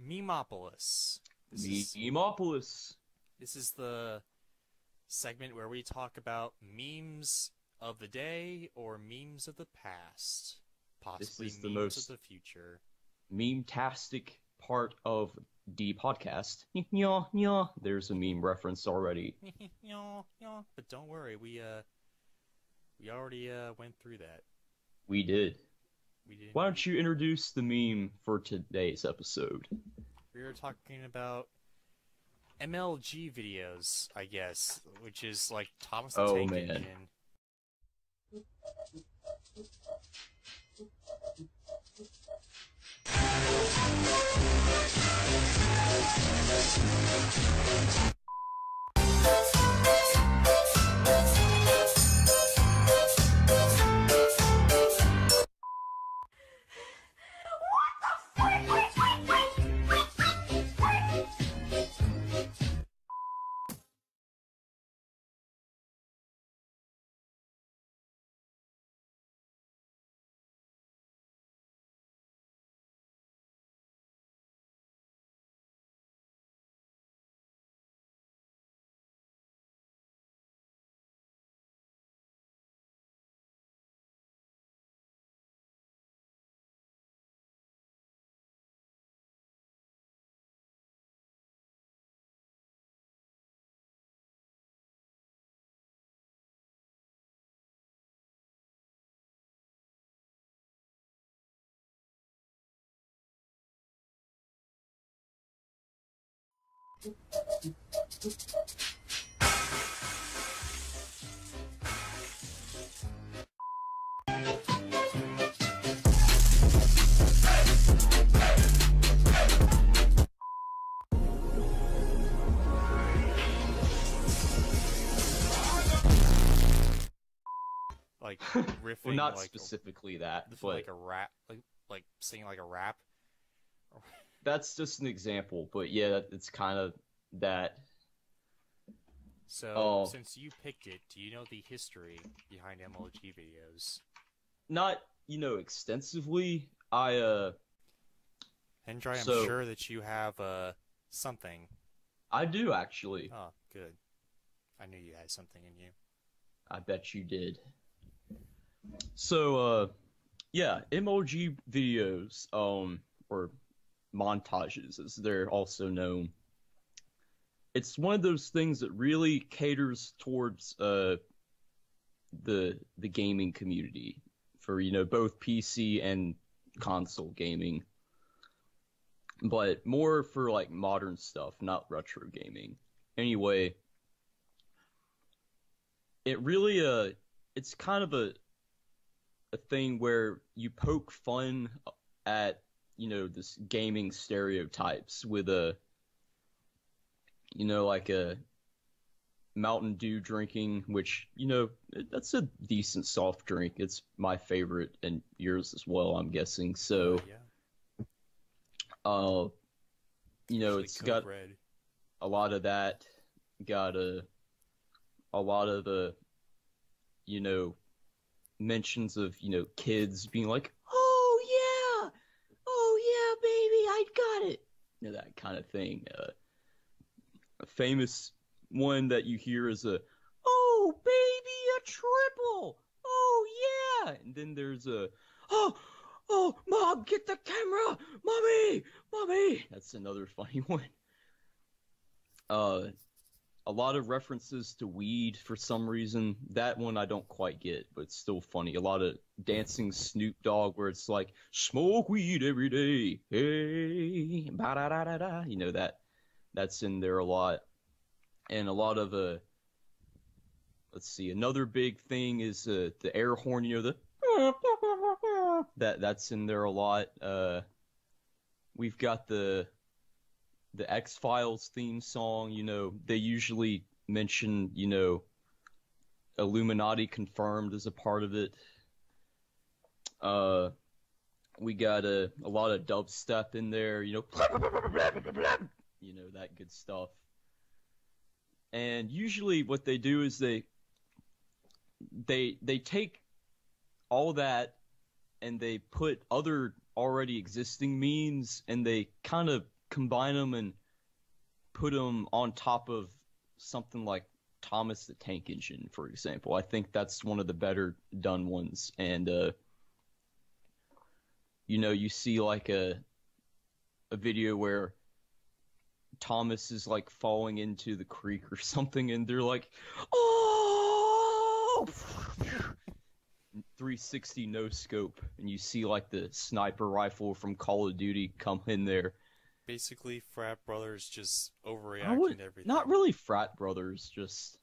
Memeopolis. Memeopolis. This is the segment where we talk about memes of the day or memes of the past, possibly This is the memes most of the future. meme-tastic part of the podcast. There's a meme reference already. But don't worry, we already went through that. We did. We did. Why don't you introduce the meme for today's episode? We were talking about MLG videos, I guess, which is like Thomas the Tank Engine. Like riffing, Well, not like specifically that, but like a rap, like singing like a rap. that's just an example. But yeah, it's kind of that. So, since you picked it, do you know the history behind MLG videos? Not, extensively. Hendry, I'm So- sure that you have something. I do actually. Oh, good. I knew you had something in you. I bet you did. So, yeah, MLG videos, or montages, as they're also known. It's one of those things that really caters towards the gaming community for, both PC and console gaming. But more for like modern stuff, not retro gaming. Anyway, it really it's kind of a thing where you poke fun at, this gaming stereotypes with like a Mountain Dew drinking, which, that's a decent soft drink. It's my favorite and yours as well, I'm guessing. So, Yeah. It's Code got Red. a lot of that, got a lot of the, mentions of, kids being like, oh yeah, baby, I got it. That kind of thing. A famous one that you hear is oh baby, a triple. Oh yeah. And then there's oh mom, get the camera. Mommy. That's another funny one. A lot of references to weed for some reason. That one I don't quite get, but it's still funny. A lot of dancing Snoop Dogg where it's like, smoke weed every day. Hey, ba-da-da-da-da. That's in there a lot. And a lot of, let's see, another big thing is the air horn, the that's in there a lot. We've got the X-Files theme song, they usually mention, Illuminati confirmed as a part of it. We got a lot of dubstep in there, that good stuff. And usually what they do is they take all that and they put other already existing memes and they kind of combine them and put them on top of something like Thomas the Tank Engine, for example. I think that's one of the better done ones. And you see like a video where Thomas is like falling into the creek or something, and they're like, "Oh!" 360 no scope, and you see like the sniper rifle from Call of Duty come in there. Basically, frat brothers just overreacting to everything. Not really frat brothers, just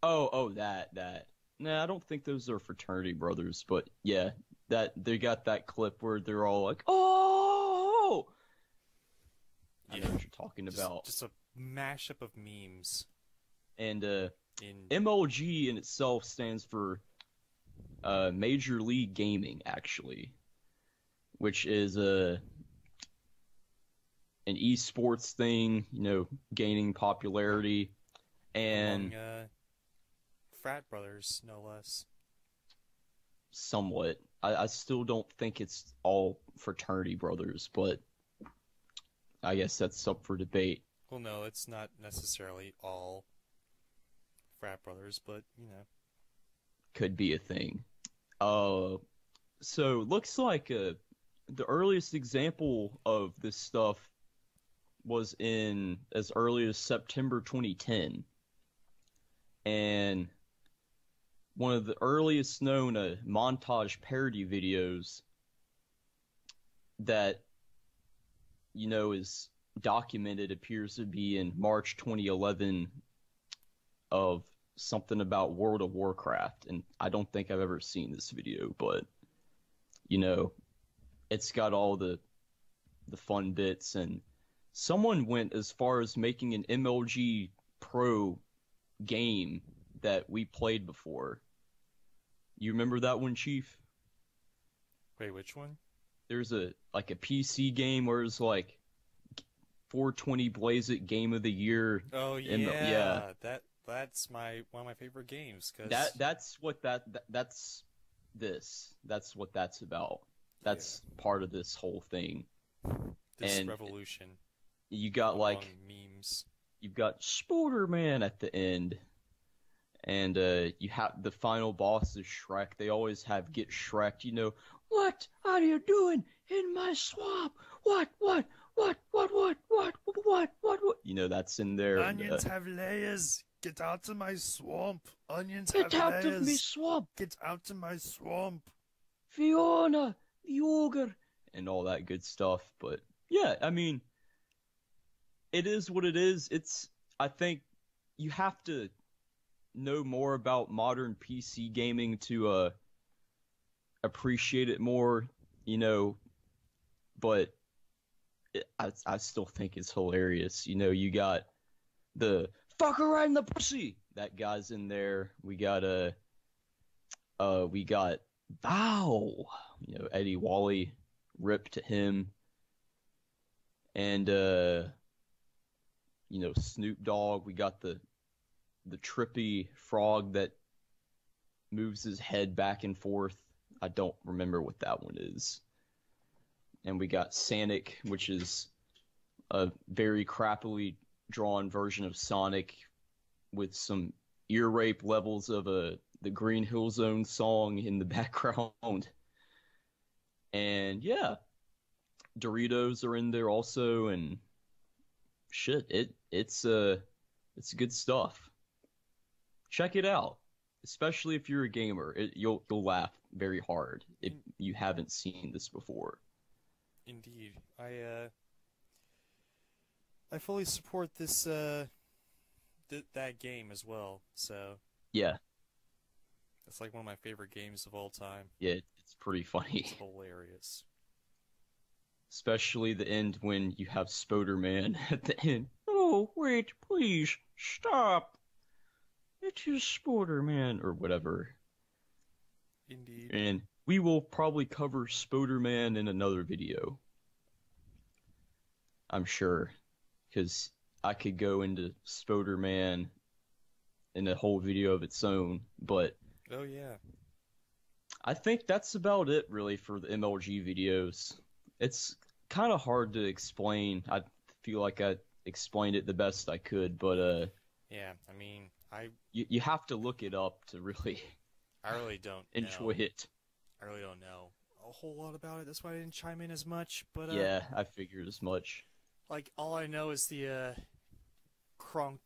that. Nah, I don't think those are fraternity brothers, but yeah, that they got that clip where they're all like, "Oh!" I know what you're talking about. Just a mashup of memes. And MLG in itself stands for Major League Gaming, actually, which is an esports thing, gaining popularity. And among, frat brothers, no less. Somewhat. I still don't think it's all fraternity brothers, but I guess that's up for debate. Well, no, it's not necessarily all frat brothers, but, Could be a thing. So looks like the earliest example of this stuff was in as early as September 2010. And one of the earliest known montage parody videos that is documented appears to be in March 2011 of something about World of Warcraft, and I don't think I've ever seen this video, but it's got all the fun bits, and someone went as far as making an MLG Pro game that we played before. You remember that one, Chief? Wait, which one? There's a PC game where it's like 420 Blaze It Game of the Year. Oh yeah, that's one of my favorite games. That's what that's what that's about. That's part of this whole thing. This and revolution. You got memes. You've got Spoderman at the end, and you have the final boss is Shrek. They always have get Shrek'd. What are you doing in my swamp? What? That's in there. Onions have layers. Get out of my swamp. Onions have layers. Get out of me swamp. Get out of my swamp. Fiona, the ogre, and all that good stuff. But yeah, I mean, it is what it is. I think you have to know more about modern PC gaming to appreciate it more, but I still think it's hilarious. You got the fucker right in the pussy. That guy's in there. We got Bow. Eddie Wally, rip to him. And Snoop Dogg. We got the trippy frog that moves his head back and forth. I don't remember what that one is. And we got Sonic, which is a very crappily drawn version of Sonic with some ear rape levels of the Green Hill Zone song in the background. And yeah, Doritos are in there also, and shit, it's good stuff. Check it out, especially if you're a gamer. You'll laugh very hard if you haven't seen this before. Indeed, I fully support this that game as well. So yeah, it's like one of my favorite games of all time. Yeah, it's pretty funny. It's hilarious. Especially the end when you have Spoderman at the end. Oh, wait, please, stop. It is Spoderman, or whatever. Indeed. And we will probably cover Spoderman in another video. I'm sure. Because I could go into Spoderman in a whole video of its own, but... Oh, yeah. I think that's about it, really, for the MLG videos. It's kind of hard to explain. I feel like I explained it the best I could, but Yeah, I mean, you have to look it up to really I really don't enjoy know. it. I really don't know a whole lot about it. That's why I didn't chime in as much. But Yeah, I figured as much. like all I know is the Crunk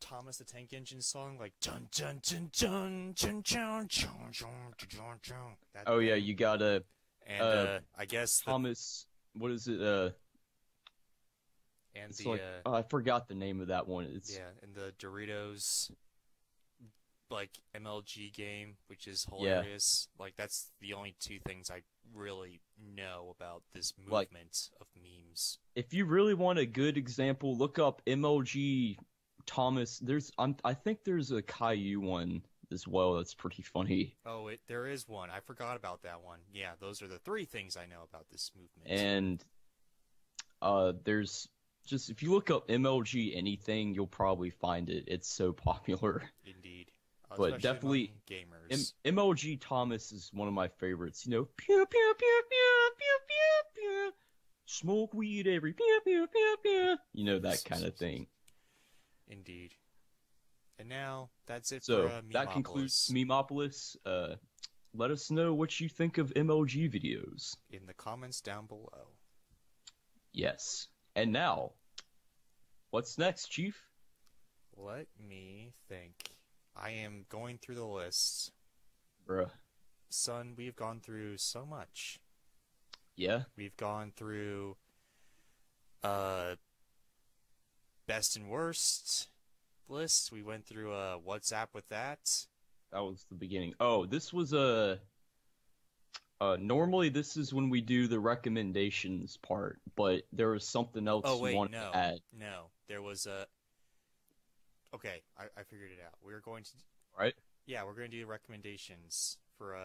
Thomas the Tank Engine song, like dun dun dun dun dun dun dun dun dun dun dun. That Oh yeah, thing. you gotta And I guess the Thomas. What is it? and It's the like I forgot the name of that one. It's yeah, and the Doritos like MLG game, which is yeah, hilarious. Like that's the only two things I really know about this like movement of memes. if you really want a good example, look up MLG Thomas. I think there's a Caillou one as well. That's pretty funny. Oh, there is one. I forgot about that one. Yeah, those are the three things I know about this movement. And there's just if you look up MLG anything, you'll probably find it. It's so popular. Indeed. But Especially definitely among gamers. MLG Thomas is one of my favorites. You know, pew pew pew pew pew pew pew. Smoke weed every pew pew pew pew. You know that kind of thing. Indeed. And now that's it So for that concludes Memeopolis. Memeopolis. Let us know what you think of MLG videos. In the comments down below. Yes. And now, what's next, Chief? Let me think. I am going through the list. Bruh. Son, we've gone through so much. Yeah? We've gone through best and worst lists. We went through WhatsApp with that. That was the beginning. Oh, this was normally this is when we do the recommendations part, but there was something else Oh you wait, wanted no, to add, no. There was a. Okay, I figured it out. We're going to. right? Yeah, we're going to do recommendations for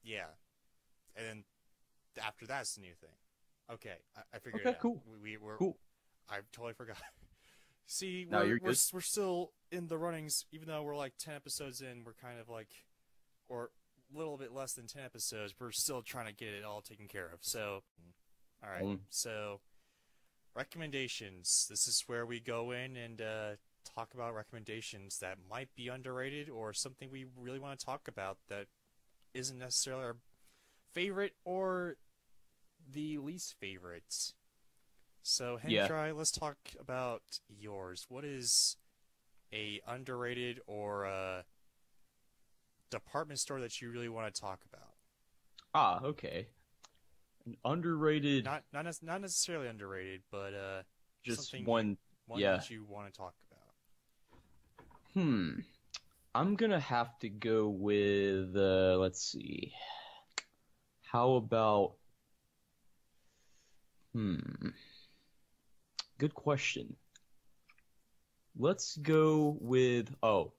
Yeah, and then after that's the new thing. Okay, I figured Okay, it out. cool. We're Cool. I totally forgot. See, No, you're we're good. we're still in the runnings, even though we're like 10 episodes in. We're kind of like, or a little bit less than 10 episodes. We're still trying to get it all taken care of. So, all right. So, recommendations. This is where we go in and talk about recommendations that might be underrated or something we really want to talk about that isn't necessarily our favorite or the least favorite. So, Yeah. Hendry, let's talk about yours. What is a underrated or a department store that you really want to talk about? Ah, okay. An underrated, Not necessarily underrated, but just something one. Yeah. that you want to talk about. I'm gonna have to go with, let's see. How about, good question. Let's go with, oh,